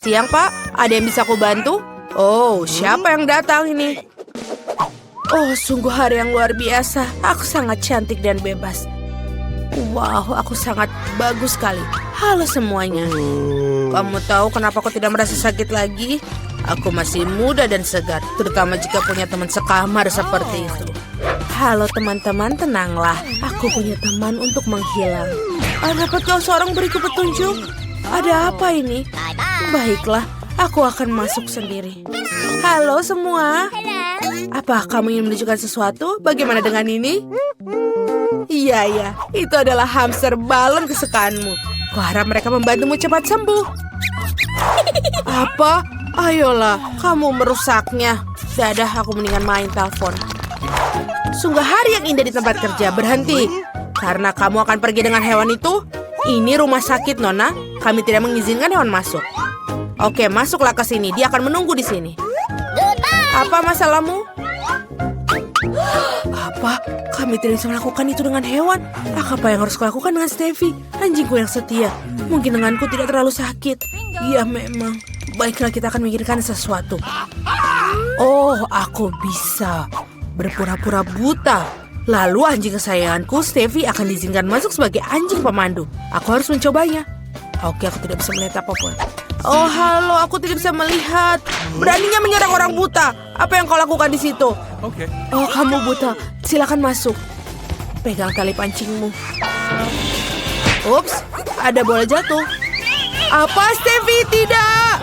Siang, Pak. Ada yang bisa aku bantu? Oh, siapa yang datang ini? Oh, sungguh hari yang luar biasa. Aku sangat cantik dan bebas. Wow, aku sangat bagus sekali. Halo semuanya. Kamu tahu kenapa aku tidak merasa sakit lagi? Aku masih muda dan segar, terutama jika punya teman sekamar seperti itu. Halo teman-teman, tenanglah. Aku punya teman untuk menghilang. Dapat kau seorang beriku petunjuk? Ada apa ini? Baiklah, aku akan masuk sendiri. Halo semua. Apa kamu ingin menunjukkan sesuatu? Bagaimana dengan ini? Iya, itu adalah hamster balon kesukaanmu. Kuharap mereka membantumu cepat sembuh. Apa? Ayolah, kamu merusaknya. Dadah, aku mendingan main telepon. Sungguh hari yang indah di tempat kerja. Berhenti. Karena kamu akan pergi dengan hewan itu. Ini rumah sakit, Nona. Kami tidak mengizinkan hewan masuk. Oke, masuklah ke sini. Dia akan menunggu di sini. Apa masalahmu? Apa? Kami tidak bisa melakukan itu dengan hewan. Apa yang harus kulakukan dengan Steffi, anjingku yang setia? Mungkin denganku tidak terlalu sakit. Iya, memang. Baiklah, kita akan memikirkan sesuatu. Oh, aku bisa berpura-pura buta. Lalu anjing kesayanganku, Steffi, akan diizinkan masuk sebagai anjing pemandu. Aku harus mencobanya. Oke, aku tidak bisa melihat apapun. Oh, halo, aku tidak bisa melihat. Beraninya menyerang orang buta. Apa yang kau lakukan di situ? Oke. Oh, kamu buta. Silakan masuk. Pegang tali pancingmu. Ups, ada bola jatuh. Apa, Steffi? Tidak!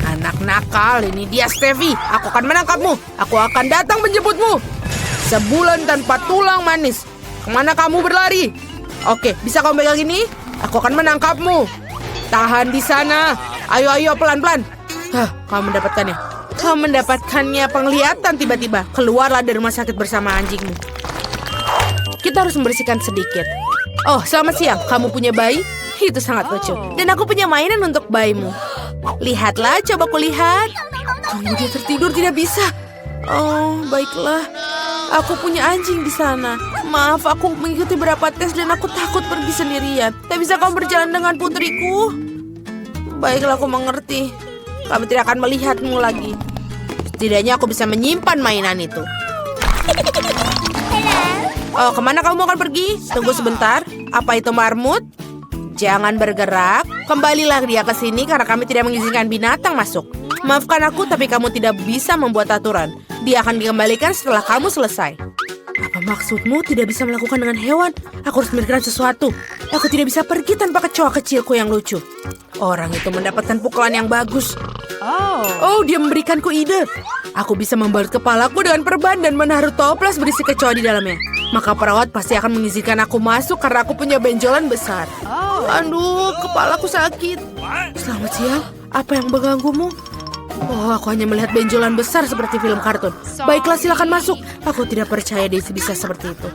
Anak nakal, ini dia Steffi. Aku akan menangkapmu. Aku akan datang menjemputmu. Sebulan tanpa tulang manis. Kemana kamu berlari? Oke, bisa kamu pegang ini? Aku akan menangkapmu. Tahan di sana. Ayo, pelan-pelan. Kamu mendapatkannya. Kamu mendapatkannya penglihatan tiba-tiba. Keluarlah dari rumah sakit bersama anjingmu. Kita harus membersihkan sedikit. Oh, selamat siang. Kamu punya bayi? Itu sangat lucu. Dan aku punya mainan untuk bayimu. Lihatlah, coba kulihat. Tunggu, dia tertidur, tidak bisa. Oh, baiklah. Aku punya anjing di sana. Maaf, aku mengikuti beberapa tes dan aku takut pergi sendirian. Tak bisa kamu berjalan dengan putriku? Baiklah, aku mengerti. Kami tidak akan melihatmu lagi. Setidaknya aku bisa menyimpan mainan itu. Oh, kemana kamu akan pergi? Tunggu sebentar. Apa itu marmut? Jangan bergerak. Kembalilah dia ke sini karena kami tidak mengizinkan binatang masuk. Maafkan aku, tapi kamu tidak bisa membuat aturan. Dia akan dikembalikan setelah kamu selesai. Apa maksudmu tidak bisa melakukan dengan hewan? Aku harus memikirkan sesuatu. Aku tidak bisa pergi tanpa kecoa kecilku yang lucu. Orang itu mendapatkan pukulan yang bagus. Oh, dia memberikanku ide. Aku bisa membalut kepalaku dengan perban dan menaruh toples berisi kecoa di dalamnya. Maka perawat pasti akan mengizinkan aku masuk karena aku punya benjolan besar. Aduh, kepalaku sakit. Selamat siang. Apa yang mengganggumu? Oh, aku hanya melihat benjolan besar seperti film kartun. Baiklah, silakan masuk. Aku tidak percaya dia bisa seperti itu.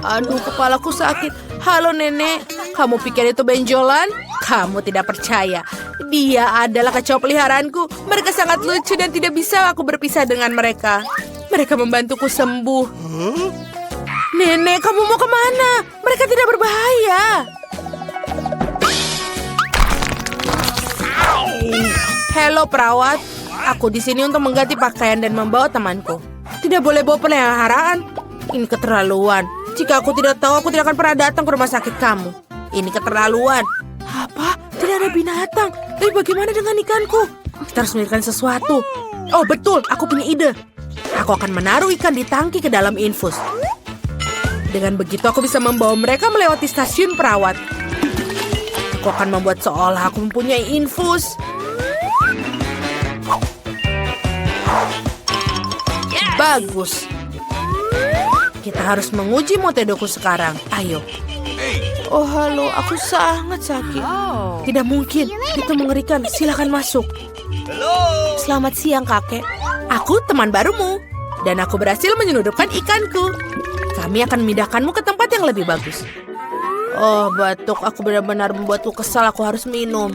Aduh, kepalaku sakit. Halo, Nenek. Kamu pikir itu benjolan? Kamu tidak percaya. Dia adalah kecoa peliharaanku. Mereka sangat lucu dan tidak bisa aku berpisah dengan mereka. Mereka membantuku sembuh. Nenek, kamu mau kemana? Mereka tidak berbahaya. Halo perawat, aku di sini untuk mengganti pakaian dan membawa temanku. Tidak boleh bawa peliharaan. Ini keterlaluan. Jika aku tidak tahu, aku tidak akan pernah datang ke rumah sakit kamu. Ini keterlaluan. Apa? Tidak ada binatang. Tapi bagaimana dengan ikanku? Kita harus memikirkan sesuatu. Oh betul, aku punya ide. Aku akan menaruh ikan di tangki ke dalam infus. Dengan begitu aku bisa membawa mereka melewati stasiun perawat. Aku akan membuat seolah aku mempunyai infus. Bagus. Kita harus menguji metodeku sekarang. Ayo. Oh, halo. Aku sangat sakit. Tidak mungkin. Itu mengerikan. Silakan masuk. Selamat siang, kakek. Aku teman barumu. Dan aku berhasil menyelundupkan ikanku. Kami akan memindahkanmu ke tempat yang lebih bagus. Oh, batuk. Aku benar-benar membuatku kesal. Aku harus minum.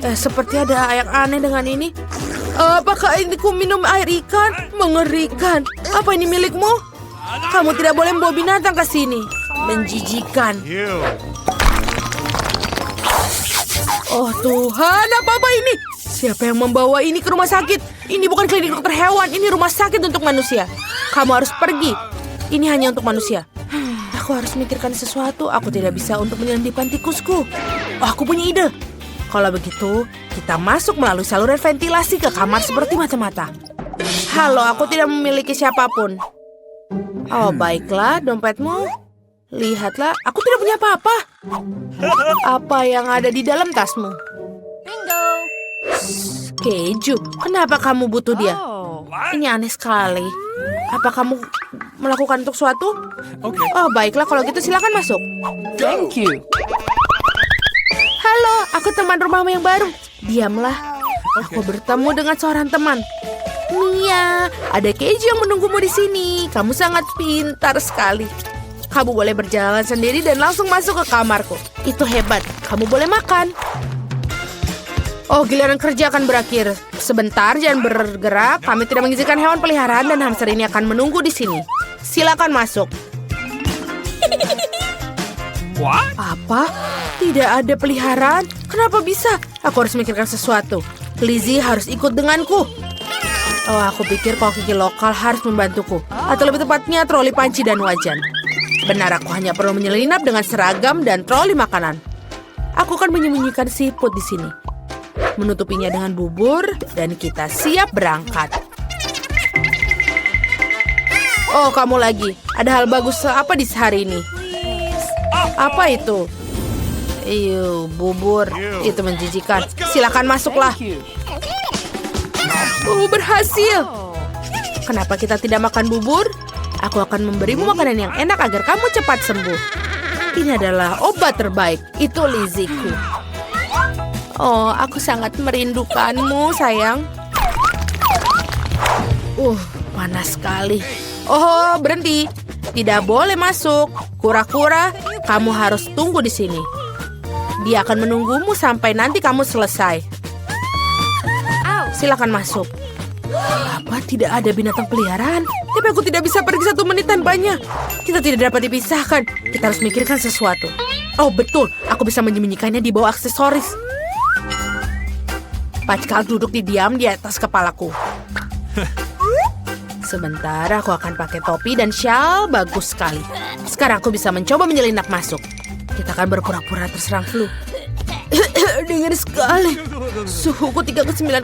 Seperti ada yang aneh dengan ini. Apakah ini ku minum air ikan? Mengerikan. Apa ini milikmu? Kamu tidak boleh membawa binatang ke sini. Menjijikan. Oh Tuhan, apa-apa ini? Siapa yang membawa ini ke rumah sakit? Ini bukan klinik dokter hewan, ini rumah sakit untuk manusia. Kamu harus pergi. Ini hanya untuk manusia. Aku harus memikirkan sesuatu. Aku tidak bisa untuk menyelidipkan tikusku. Oh, aku punya ide. Kalau begitu, kita masuk melalui saluran ventilasi ke kamar seperti mata-mata. Halo, aku tidak memiliki siapapun. Oh, baiklah, dompetmu. Lihatlah, aku tidak punya apa-apa. Apa yang ada di dalam tasmu? Bingo. Keju, kenapa kamu butuh dia? Ini aneh sekali. Apa kamu melakukan untuk suatu? Oh, baiklah, kalau gitu silakan masuk. Thank you. Halo, aku teman rumahmu yang baru. Diamlah. Aku bertemu dengan seorang teman. Mia, ada keju yang menunggumu di sini. Kamu sangat pintar sekali. Kamu boleh berjalan sendiri dan langsung masuk ke kamarku. Itu hebat. Kamu boleh makan. Oh, giliran kerja akan berakhir. Sebentar, jangan bergerak. Kami tidak mengizinkan hewan peliharaan dan hamster ini akan menunggu di sini. Silakan masuk. What? Apa? Tidak ada peliharaan? Kenapa bisa? Aku harus memikirkan sesuatu. Lizzie harus ikut denganku. Oh, aku pikir koki lokal harus membantuku. Atau lebih tepatnya troli panci dan wajan. Benar, aku hanya perlu menyelinap dengan seragam dan troli makanan. Aku akan menyembunyikan siput di sini. Menutupinya dengan bubur, dan kita siap berangkat. Oh, kamu lagi. Ada hal bagus apa di hari ini? Apa itu? Bubur. Itu menjijikan. Silakan masuklah. Berhasil. Kenapa kita tidak makan bubur? Aku akan memberimu makanan yang enak agar kamu cepat sembuh. Ini adalah obat terbaik. Itu Lizzieku. Oh, aku sangat merindukanmu, sayang. Panas sekali. Oh, berhenti. Tidak boleh masuk. Kura-kura, kamu harus tunggu di sini. Dia akan menunggumu sampai nanti kamu selesai. Silakan masuk. Apa tidak ada binatang peliharaan? Tapi aku tidak bisa pergi 1 menit tanpanya. Kita tidak dapat dipisahkan. Kita harus memikirkan sesuatu. Oh, betul. Aku bisa menyembunyikannya di bawah aksesoris. Packal duduk diam di atas kepalaku. Sebentar, aku akan pakai topi dan syal. Bagus sekali. Sekarang aku bisa mencoba menyelinap masuk. Kita akan berpura-pura terserang flu. Dingin sekali. Suhuku 39,9.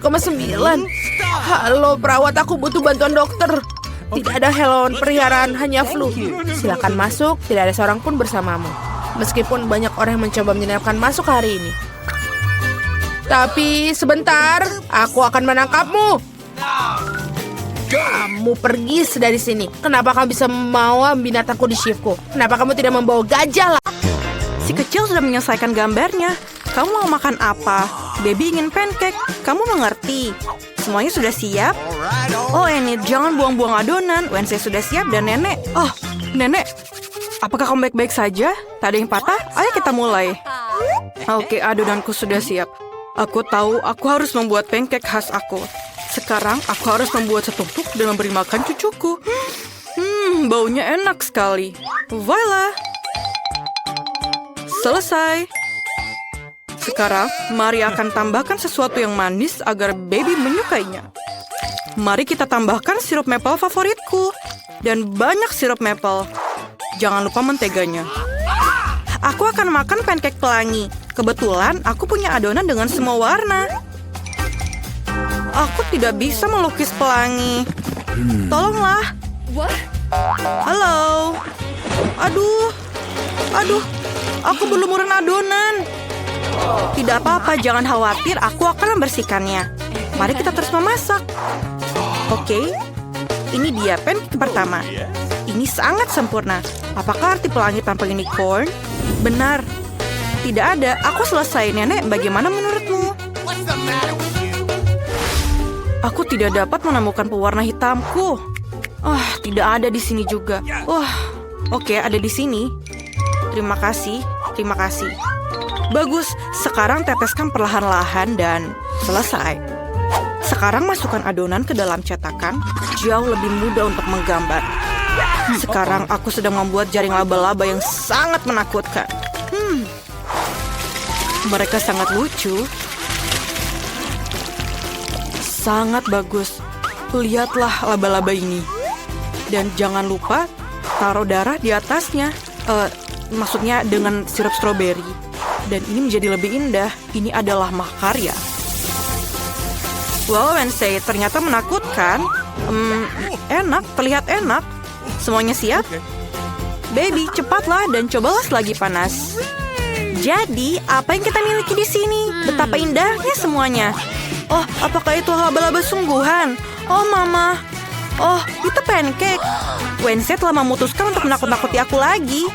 Halo, perawat, aku butuh bantuan dokter. Tidak ada hewan peliharaan, hanya flu. Silakan masuk, tidak ada seorang pun bersamamu. Meskipun banyak orang yang mencoba menyelinapkan masuk hari ini. Tapi sebentar, aku akan menangkapmu. Kamu pergi dari sini. Kenapa kamu bisa membawa binatangku di shiftku? Kenapa kamu tidak membawa gajah lah? Si kecil sudah menyelesaikan gambarnya. Kamu mau makan apa? Baby ingin pancake. Kamu mengerti? Semuanya sudah siap? Oh, Enid, jangan buang-buang adonan. Wednesday sudah siap dan nenek. Oh, nenek. Apakah kamu baik-baik saja? Tak ada yang patah? Ayo kita mulai. Oke, adonanku sudah siap. Aku tahu aku harus membuat pancake khas aku. Sekarang aku harus membuat setumpuk dan memberi makan cucuku. Baunya enak sekali. Voila. Selesai. Sekarang, mari akan tambahkan sesuatu yang manis agar baby menyukainya. Mari kita tambahkan sirup maple favoritku. Dan banyak sirup maple. Jangan lupa menteganya. Aku akan makan pancake pelangi. Kebetulan, aku punya adonan dengan semua warna. Aku tidak bisa melukis pelangi. Tolonglah. Halo. Aduh. Aku belum murni adonan. Tidak apa-apa, jangan khawatir. Aku akan membersihkannya. Mari kita terus memasak. Oke. Ini dia pancake pertama. Ini sangat sempurna. Apakah arti pelangi tanpa unicorn? Benar. Tidak ada. Aku selesai, Nenek. Bagaimana menurutmu? Aku tidak dapat menemukan pewarna hitamku. Tidak ada di sini juga. Oke, ada di sini. Terima kasih. Bagus. Sekarang teteskan perlahan-lahan dan selesai. Sekarang masukkan adonan ke dalam cetakan. Jauh lebih mudah untuk menggambar. Sekarang aku sedang membuat jaring laba-laba yang sangat menakutkan. Mereka sangat lucu. Sangat bagus. Lihatlah laba-laba ini. Dan jangan lupa taruh darah di atasnya. Maksudnya dengan sirup stroberi. Dan ini menjadi lebih indah. Ini adalah mahakarya. Wow, Wednesday, ternyata menakutkan. Enak, terlihat enak. Semuanya siap? Baby, cepatlah dan cobalah selagi panas. Jadi, apa yang kita miliki di sini? Betapa indahnya semuanya. Oh, apakah itu laba-laba sungguhan? Oh, Mama. Oh, itu pancake. Wednesday telah memutuskan untuk menakut-nakuti aku lagi.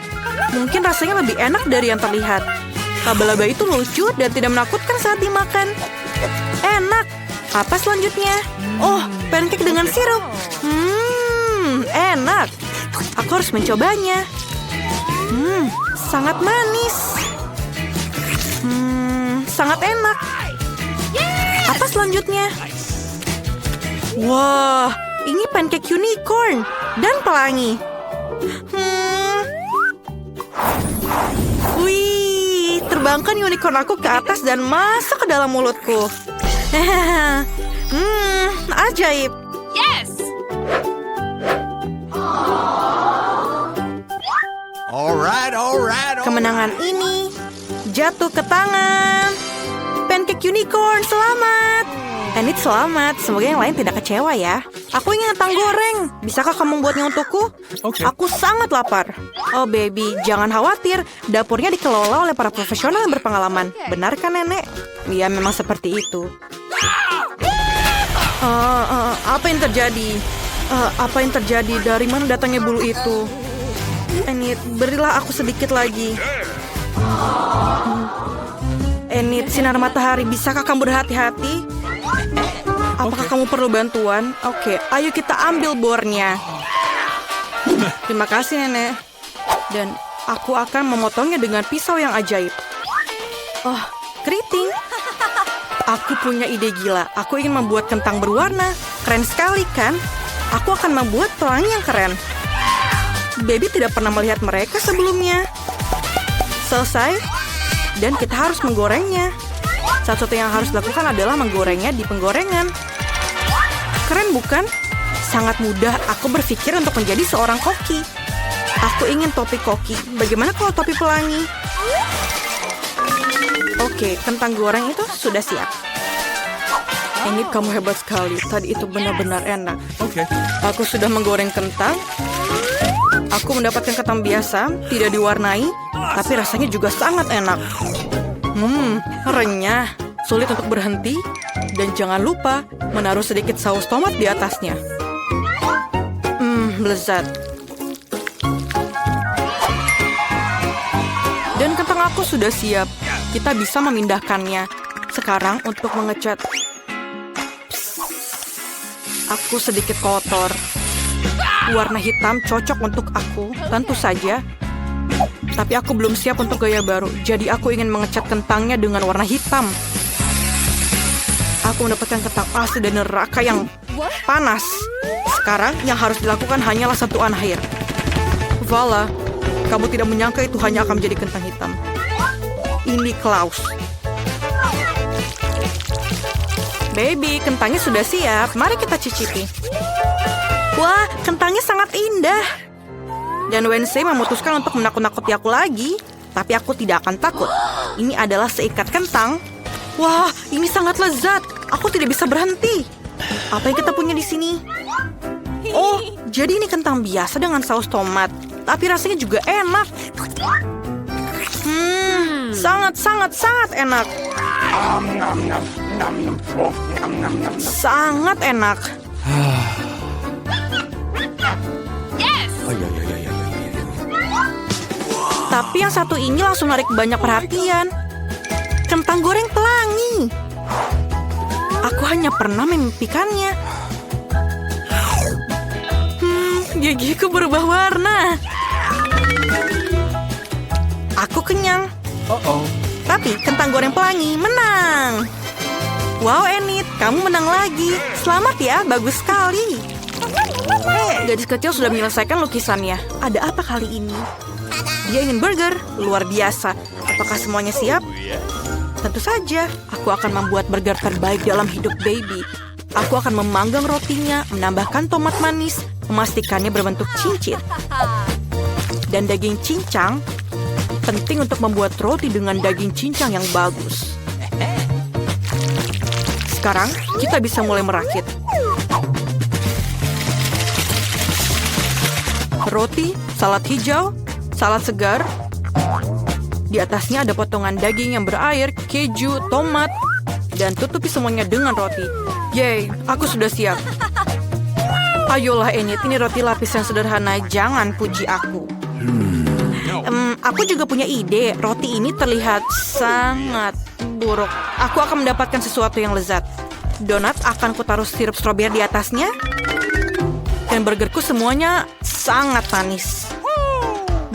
Mungkin rasanya lebih enak dari yang terlihat. Laba-laba itu lucu dan tidak menakutkan saat dimakan. Enak. Apa selanjutnya? Oh, pancake dengan sirup. Enak. Aku harus mencobanya. Sangat manis. Sangat enak. Apa selanjutnya? Wah, ini pancake unicorn dan pelangi. Wih, terbangkan unicorn aku ke atas dan masuk ke dalam mulutku. Ajaib. Yes! Alright. Kemenangan ini jatuh ke tangan pancake unicorn. Selamat. Enid selamat. Semoga yang lain tidak kecewa ya. Aku ingin kentang goreng. Bisakah kamu membuatnya untukku? Oke. Aku sangat lapar. Oh baby, jangan khawatir. Dapurnya dikelola oleh para profesional yang berpengalaman. Benar kan nenek? Iya, memang seperti itu. Apa yang terjadi? Apa yang terjadi? Dari mana datangnya bulu itu? Enid, berilah aku sedikit lagi. Enid, sinar matahari, bisakah kamu berhati-hati? Apakah kamu perlu bantuan? Oke, ayo kita ambil bornya. Terima kasih, Nenek. Dan aku akan memotongnya dengan pisau yang ajaib. Oh, keriting. Aku punya ide gila. Aku ingin membuat kentang berwarna. Keren sekali, kan? Aku akan membuat pelangi yang keren. Baby tidak pernah melihat mereka sebelumnya. Selesai. Dan kita harus menggorengnya. Satu-satunya yang harus dilakukan adalah menggorengnya di penggorengan. Keren bukan? Sangat mudah aku berpikir untuk menjadi seorang koki. Aku ingin topi koki. Bagaimana kalau topi pelangi? Oke, kentang goreng itu sudah siap. Ini kamu hebat sekali. Tadi itu benar-benar enak. Oke. Aku sudah menggoreng kentang. Aku mendapatkan kentang biasa, tidak diwarnai, tapi rasanya juga sangat enak. Renyah, sulit untuk berhenti, dan jangan lupa menaruh sedikit saus tomat di atasnya. Lezat. Dan kentang aku sudah siap. Kita bisa memindahkannya. Sekarang untuk mengecat. Aku sedikit kotor. Warna hitam cocok untuk aku, tentu saja. Tapi aku belum siap untuk gaya baru, jadi aku ingin mengecat kentangnya dengan warna hitam. Aku mendapatkan kentang asli dari neraka yang panas. Sekarang yang harus dilakukan hanyalah sentuhan air. Vala, kamu tidak menyangka itu hanya akan menjadi kentang hitam. Ini Klaus. Baby, kentangnya sudah siap. Mari kita cicipi. Wah, kentangnya sangat indah. Dan Wednesday memutuskan untuk menakut-nakuti aku lagi. Tapi aku tidak akan takut. Ini adalah seikat kentang. Wah, ini sangat lezat. Aku tidak bisa berhenti. Apa yang kita punya di sini? Oh, jadi ini kentang biasa dengan saus tomat. Tapi rasanya juga enak. Sangat enak. Sangat enak. Tapi yang satu ini langsung menarik banyak perhatian. Kentang goreng pelangi. Aku hanya pernah memimpikannya. Gigiku berubah warna. Aku kenyang. Tapi kentang goreng pelangi menang. Wow, Enid, kamu menang lagi. Selamat ya, bagus sekali. Gadis kecil sudah menyelesaikan lukisannya. Ada apa kali ini? Dia ingin burger, luar biasa. Apakah semuanya siap? Tentu saja, aku akan membuat burger terbaik dalam hidup baby. Aku akan memanggang rotinya, menambahkan tomat manis, memastikannya berbentuk cincin. Dan daging cincang, penting untuk membuat roti dengan daging cincang yang bagus. Sekarang, kita bisa mulai merakit. Roti, salad hijau, salad segar. Di atasnya ada potongan daging yang berair, keju, tomat, dan tutupi semuanya dengan roti. Yeay, aku sudah siap. Ayolah Enid, ini roti lapis yang sederhana, jangan puji aku. Aku juga punya ide, roti ini terlihat sangat buruk. Aku akan mendapatkan sesuatu yang lezat. Donat akan kutaruh sirup stroberi di atasnya. Dan burgerku semuanya sangat manis.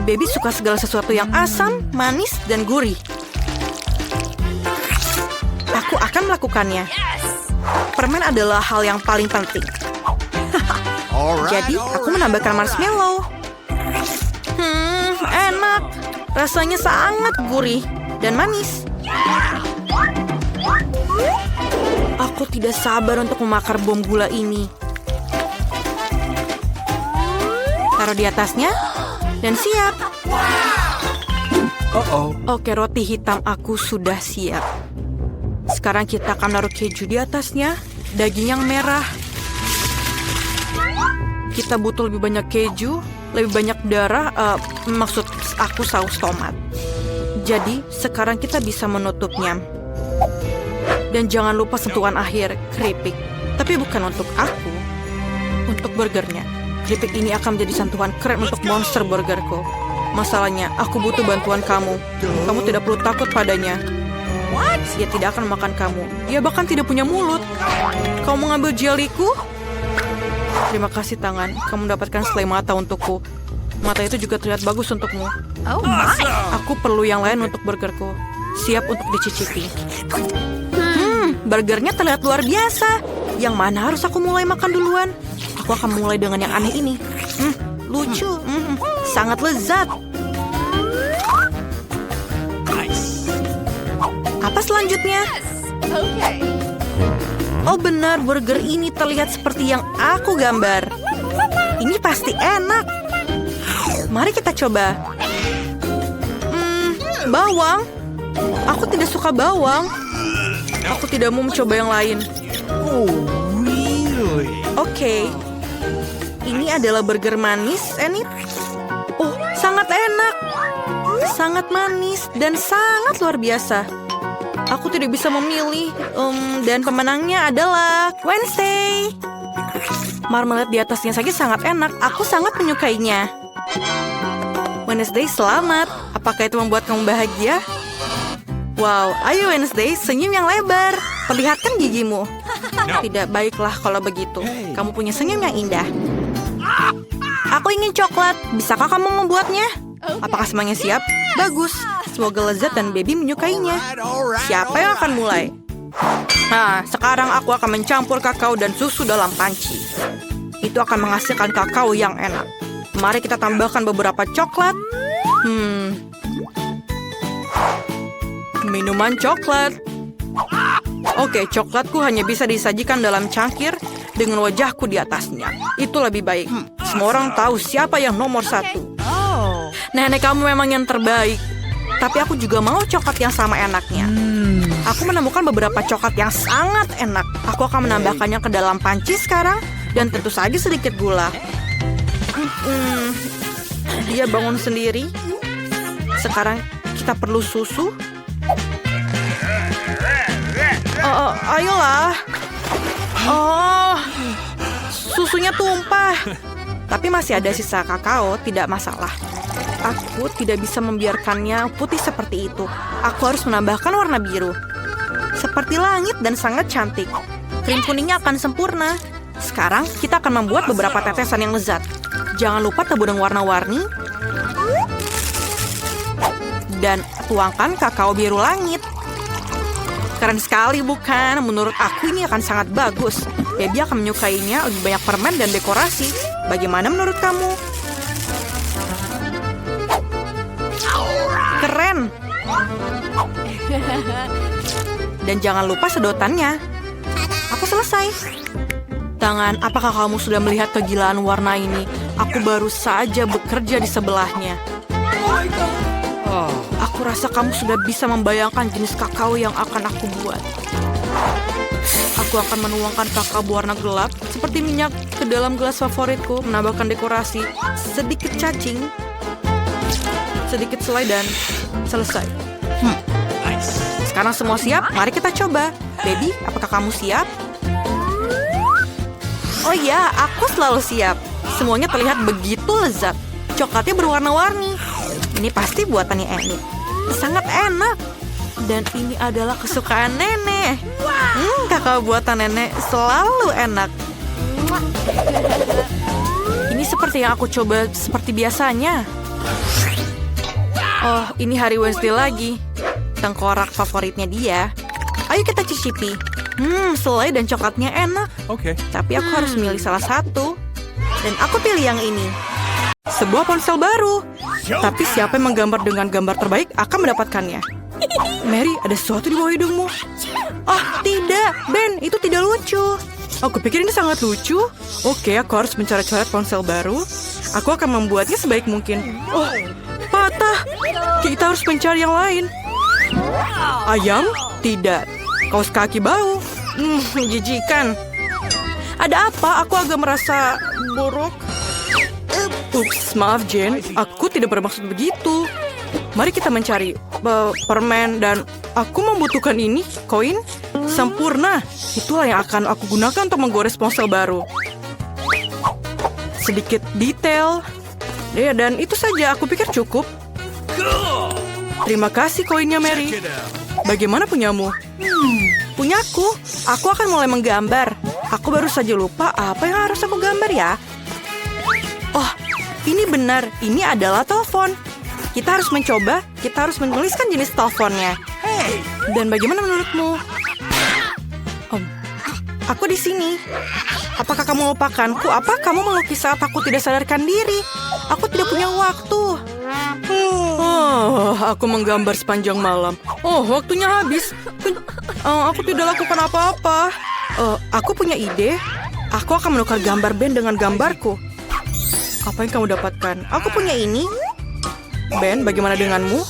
Baby suka segala sesuatu yang asam, manis, dan gurih. Aku akan melakukannya. Permen adalah hal yang paling penting. Jadi, aku menambahkan marshmallow. Enak. Rasanya sangat gurih dan manis. Aku tidak sabar untuk memakan bom gula ini. Taruh di atasnya. Dan siap. Oke, roti hitam aku sudah siap. Sekarang kita akan naruh keju di atasnya. Daging yang merah. Kita butuh lebih banyak keju, lebih banyak darah, maksud aku saus tomat. Jadi, sekarang kita bisa menutupnya. Dan jangan lupa sentuhan akhir, keripik. Tapi bukan untuk aku, untuk burgernya. Keripik ini akan menjadi sentuhan keren untuk monster burgerku. Masalahnya, aku butuh bantuan kamu. Kamu tidak perlu takut padanya. Dia tidak akan makan kamu. Dia bahkan tidak punya mulut. Kau mau ngambil jeliku? Terima kasih tangan. Kamu mendapatkan selai mata untukku. Mata itu juga terlihat bagus untukmu. Aku perlu yang lain untuk burgerku. Siap untuk dicicipi. Burgernya terlihat luar biasa. Yang mana harus aku mulai makan duluan? Aku akan mulai dengan yang aneh ini. Lucu. Sangat lezat. Apa selanjutnya? Oh benar, burger ini terlihat seperti yang aku gambar. Ini pasti enak. Mari kita coba. Bawang. Aku tidak suka bawang. Aku tidak mau mencoba yang lain. Oke. Ini adalah burger manis, Enid. Oh, sangat enak. Sangat manis dan sangat luar biasa. Aku tidak bisa memilih. Dan pemenangnya adalah Wednesday. Marmalade di atasnya saja sangat enak. Aku sangat menyukainya. Wednesday, selamat. Apakah itu membuat kamu bahagia? Wow, ayo Wednesday, senyum yang lebar. Perlihatkan gigimu. Tidak baiklah kalau begitu. Kamu punya senyum yang indah. Aku ingin coklat. Bisakah kamu membuatnya? Apakah semuanya siap? Bagus. Semoga lezat dan baby menyukainya. Siapa yang akan mulai? Nah, sekarang aku akan mencampur kakao dan susu dalam panci. Itu akan menghasilkan kakao yang enak. Mari kita tambahkan beberapa coklat. Minuman coklat. Oke, coklatku hanya bisa disajikan dalam cangkir dengan wajahku di atasnya. Itu lebih baik. Semua orang tahu siapa yang nomor 1. Nenek kamu memang yang terbaik. Tapi aku juga mau coklat yang sama enaknya. Aku menemukan beberapa coklat yang sangat enak. Aku akan menambahkannya ke dalam panci sekarang. Dan tentu saja sedikit gula. Dia bangun sendiri. Sekarang kita perlu susu. Ayolah. Oh, susunya tumpah. Tapi masih ada sisa kakao, tidak masalah. Aku tidak bisa membiarkannya putih seperti itu. Aku harus menambahkan warna biru. Seperti langit dan sangat cantik. Krim kuningnya akan sempurna. Sekarang kita akan membuat beberapa tetesan yang lezat. Jangan lupa tabur dengan warna-warni. Dan tuangkan kakao biru langit. Keren sekali bukan? Menurut aku ini akan sangat bagus. Baby akan menyukainya, lebih banyak permen dan dekorasi. Bagaimana menurut kamu? Keren. Dan jangan lupa sedotannya. Aku selesai. Tangan, apakah kamu sudah melihat kegilaan warna ini? Aku baru saja bekerja di sebelahnya. Aku rasa kamu sudah bisa membayangkan jenis kakao yang akan aku buat. Aku akan menuangkan kakao berwarna gelap seperti minyak ke dalam gelas favoritku, menambahkan dekorasi, sedikit cacing, sedikit selai, dan selesai. Sekarang semua siap? Mari kita coba. Baby, apakah kamu siap? Oh ya, aku selalu siap. Semuanya terlihat begitu lezat. Coklatnya berwarna-warni. Ini pasti buatannya Enid. Sangat enak. Dan ini adalah kesukaan nenek. Kakao buatan nenek selalu enak. Ini seperti yang aku coba seperti biasanya. Oh, ini hari Wednesday lagi. Tengkorak favoritnya dia. Ayo kita cicipi. Selai dan coklatnya enak. Oke. Tapi aku harus milih salah satu. Dan aku pilih yang ini. Sebuah ponsel baru. Tapi siapa yang menggambar dengan gambar terbaik akan mendapatkannya. Mary, ada sesuatu di bawah hidungmu. Oh, tidak. Ben, itu tidak lucu. Aku pikir ini sangat lucu. Oke, aku harus mencoret-coret ponsel baru. Aku akan membuatnya sebaik mungkin. Oh, patah. Kita harus mencari yang lain. Ayam? Tidak. Kaos kaki bau. Menjijikan. Ada apa? Aku agak merasa buruk. Ups, maaf Jane. Aku tidak bermaksud begitu. Mari kita mencari permen dan aku membutuhkan ini, koin. Sempurna. Itulah yang akan aku gunakan untuk menggores ponsel baru. Sedikit detail. Ya, dan itu saja. Aku pikir cukup. Terima kasih koinnya, Mary. Bagaimana punyamu? Punyaku. Aku akan mulai menggambar. Aku baru saja lupa apa yang harus aku gambar ya. Oh, ini benar. Ini adalah telepon. Kita harus mencoba. Kita harus menuliskan jenis teleponnya. Dan bagaimana menurutmu? Aku di sini. Apakah kamu melupakanku? Apa kamu melukis saat aku tidak sadarkan diri? Aku tidak punya waktu. Aku menggambar sepanjang malam. Waktunya habis. Aku tidak lakukan apa-apa. Aku punya ide. Aku akan menukar gambar Ben dengan gambarku. Apa yang kamu dapatkan? Aku punya ini. Ben, bagaimana denganmu?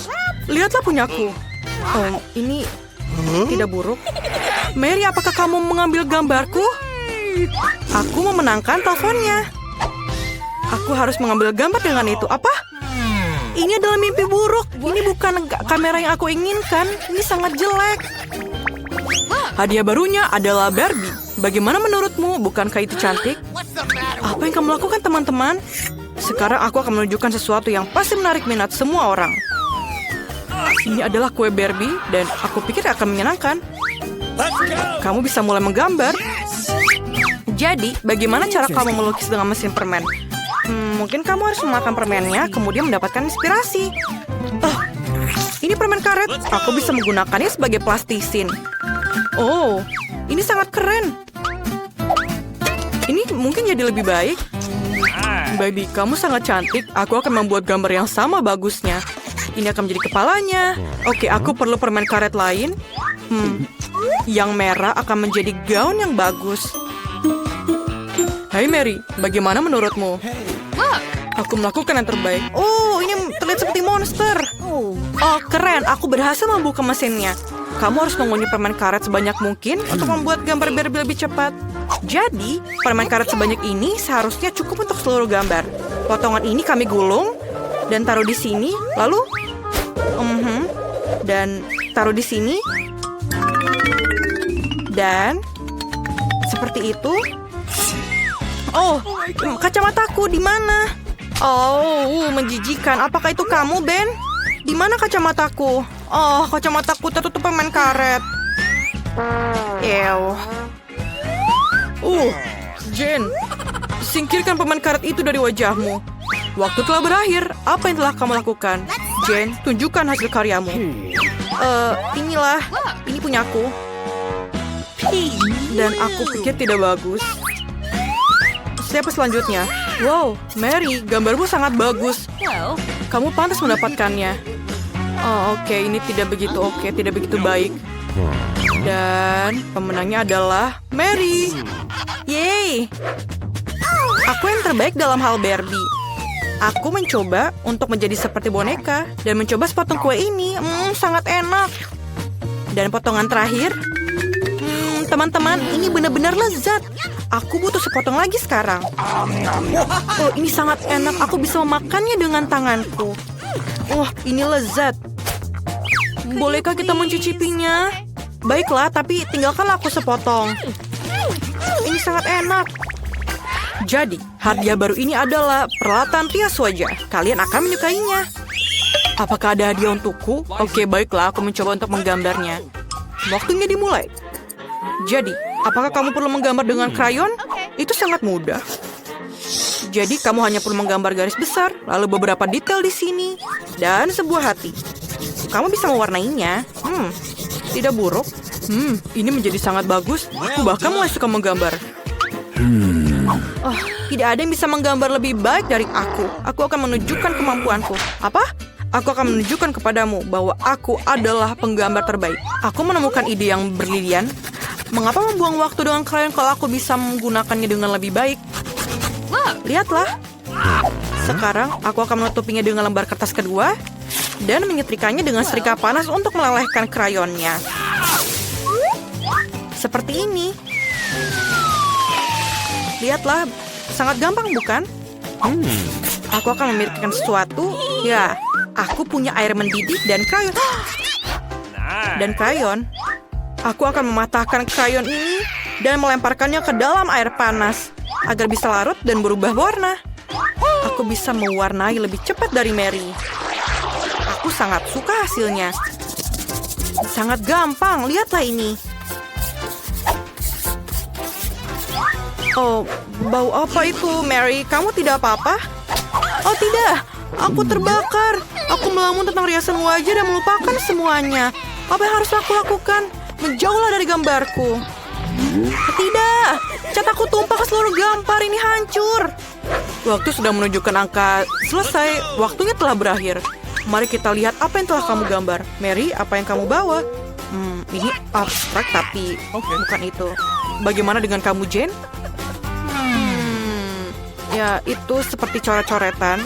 Lihatlah punyaku. Ini tidak buruk. Mary, apakah kamu mengambil gambarku? Aku memenangkan teleponnya. Aku harus mengambil gambar dengan itu. Apa? Ini adalah mimpi buruk. Ini bukan kamera yang aku inginkan. Ini sangat jelek. Hadiah barunya adalah Barbie. Bagaimana menurutmu? Bukankah itu cantik? Apa yang kamu lakukan, teman-teman? Sekarang aku akan menunjukkan sesuatu yang pasti menarik minat semua orang. Ini adalah kue Barbie dan aku pikir akan menyenangkan. Kamu bisa mulai menggambar. Jadi, bagaimana cara kamu melukis dengan mesin permen? Mungkin kamu harus memakan permennya, kemudian mendapatkan inspirasi. Ini permen karet. Aku bisa menggunakannya sebagai plastisin. Oh, ini sangat keren. Ini mungkin jadi lebih baik. Baby, kamu sangat cantik. Aku akan membuat gambar yang sama bagusnya. Ini akan menjadi kepalanya. Oke, aku perlu permen karet lain. Yang merah akan menjadi gaun yang bagus. Hai Mary, bagaimana menurutmu? Aku melakukan yang terbaik. Oh, ini terlihat seperti monster. Oh, keren. Aku berhasil membuka mesinnya. Kamu harus mengunyah permen karet sebanyak mungkin untuk membuat gambar Barbie lebih cepat. Jadi, permen karet sebanyak ini seharusnya cukup untuk seluruh gambar. Potongan ini kami gulung dan taruh di sini. Lalu, dan taruh di sini. Dan seperti itu. Oh, kacamataku di mana? Oh, menjijikan. Apakah itu kamu, Ben? Di mana kacamataku? Oh, kacamataku tertutup permen karet. Ew. Jen, singkirkan permen karet itu dari wajahmu. Waktu telah berakhir. Apa yang telah kamu lakukan? Jen, tunjukkan hasil karyamu. Inilah. Ini punyaku. Dan aku pikir tidak bagus. Siapa selanjutnya? Wow, Mary, gambarmu sangat bagus. Kamu pantas mendapatkannya. Oh, oke, ini tidak begitu oke, tidak begitu baik. Dan pemenangnya adalah Mary. Yeay! Aku yang terbaik dalam hal Barbie. Aku mencoba untuk menjadi seperti boneka dan mencoba sepotong kue ini. Sangat enak. Dan potongan terakhir. Teman-teman, ini benar-benar lezat. Aku butuh sepotong lagi sekarang. Oh, ini sangat enak. Aku bisa memakannya dengan tanganku. Wah, ini lezat. Bolehkah kita mencicipinya? Baiklah, tapi tinggalkanlah aku sepotong. Ini sangat enak. Jadi, hadiah baru ini adalah peralatan rias wajah. Kalian akan menyukainya. Apakah ada hadiah untukku? Oke, baiklah, aku mencoba untuk menggambarnya. Waktunya dimulai. Jadi, apakah kamu perlu menggambar dengan krayon? Itu sangat mudah. Jadi, kamu hanya perlu menggambar garis besar, lalu beberapa detail di sini, dan sebuah hati. Kamu bisa mewarnainya. Tidak buruk. Ini menjadi sangat bagus. Aku bahkan mulai suka menggambar. Oh, tidak ada yang bisa menggambar lebih baik dari aku. Aku akan menunjukkan kemampuanku. Apa? Aku akan menunjukkan kepadamu bahwa aku adalah penggambar terbaik. Aku menemukan ide yang berlilian. Mengapa membuang waktu dengan krayon kalau aku bisa menggunakannya dengan lebih baik? Lihatlah. Sekarang aku akan menutupinya dengan lembar kertas kedua dan menyetrikanya dengan setrika panas untuk melelehkan krayonnya. Seperti ini. Lihatlah, sangat gampang bukan? Aku akan memikirkan sesuatu. Ya, aku punya air mendidih dan krayon. Dan krayon. Aku akan mematahkan krayon ini dan melemparkannya ke dalam air panas agar bisa larut dan berubah warna. Aku bisa mewarnai lebih cepat dari Mary. Aku sangat suka hasilnya. Sangat gampang, lihatlah ini. Oh, bau apa itu, Mary? Kamu tidak apa-apa? Oh tidak, aku terbakar. Aku melamun tentang riasan wajah dan melupakan semuanya. Apa yang harus aku lakukan? Menjauhlah dari gambarku. Tidak, cat aku tumpah ke seluruh gambar, ini hancur. Waktu sudah menunjukkan angka selesai, waktunya telah berakhir. Mari kita lihat apa yang telah kamu gambar. Mary, apa yang kamu bawa? Ini abstrak tapi bukan itu. Bagaimana dengan kamu, Jane? Ya, itu seperti coret-coretan.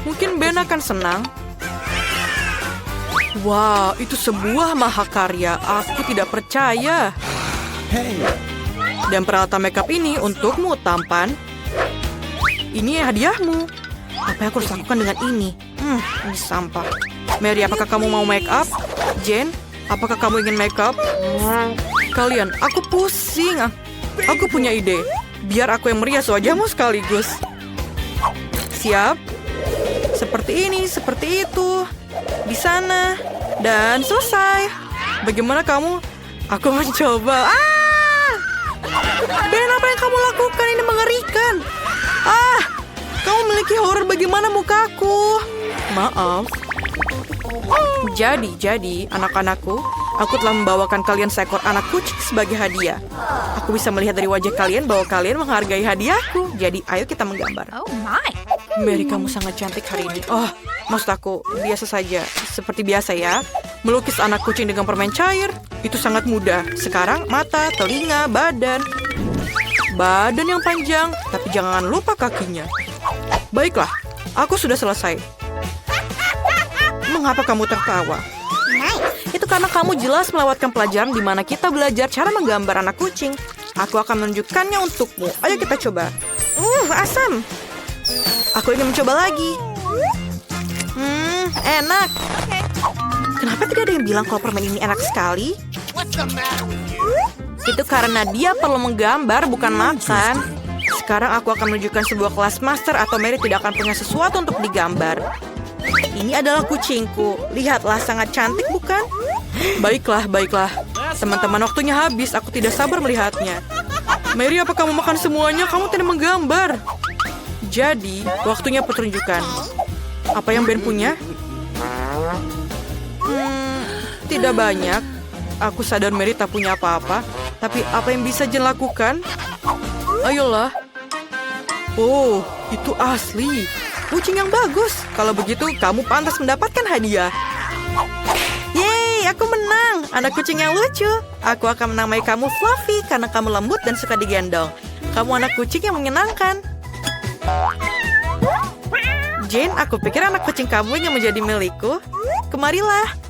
Mungkin Ben akan senang. Wow, itu sebuah mahakarya. Aku tidak percaya. Dan peralatan makeup ini untukmu, tampan. Ini hadiahmu. Apa yang aku harus lakukan dengan ini? Ini sampah. Mary, apakah kamu mau makeup? Jane, apakah kamu ingin makeup? Kalian, aku pusing. Aku punya ide. Biar aku yang merias wajahmu sekaligus. Siap? Seperti ini, seperti itu. Di sana. Dan selesai. Bagaimana kamu? Aku mencoba. Ben, apa yang kamu lakukan? Ini mengerikan. Kamu memiliki horor. Bagaimana mukaku? Maaf. Jadi, anak-anakku, aku telah membawakan kalian seekor anak kucing sebagai hadiah. Aku bisa melihat dari wajah kalian bahwa kalian menghargai hadiahku. Jadi, ayo kita menggambar. Oh my. Mary, kamu sangat cantik hari ini. Oh, maksud aku, biasa saja. Seperti biasa ya. Melukis anak kucing dengan permen cair. Itu sangat mudah. Sekarang, mata, telinga, badan. Badan yang panjang, tapi jangan lupa kakinya. Baiklah, aku sudah selesai. Mengapa kamu tertawa? Itu karena kamu jelas melewatkan pelajaran di mana kita belajar cara menggambar anak kucing. Aku akan menunjukkannya untukmu. Ayo kita coba. Asam. Aku ingin mencoba lagi. Enak. Kenapa tidak ada yang bilang kalau permen ini enak sekali? Itu karena dia perlu menggambar, bukan makan. Sekarang aku akan menunjukkan sebuah kelas master atau Mary tidak akan punya sesuatu untuk digambar. Ini adalah kucingku. Lihatlah, sangat cantik bukan? Baiklah. Teman-teman, waktunya habis. Aku tidak sabar melihatnya. Mary, apa kamu makan semuanya? Kamu tidak menggambar. Jadi, waktunya pertunjukan. Apa yang Ben punya? Tidak banyak. Aku sadar Mary tak punya apa-apa. Tapi apa yang bisa Jen lakukan? Ayolah. Oh, itu asli. kucing yang bagus. Kalau begitu, kamu pantas mendapatkan hadiah. Yeay, aku menang. Anak kucing yang lucu. Aku akan menamai kamu Fluffy karena kamu lembut dan suka digendong. Kamu anak kucing yang menyenangkan. Jane, aku pikir anak kucing kamu ingin menjadi milikku. Kemarilah.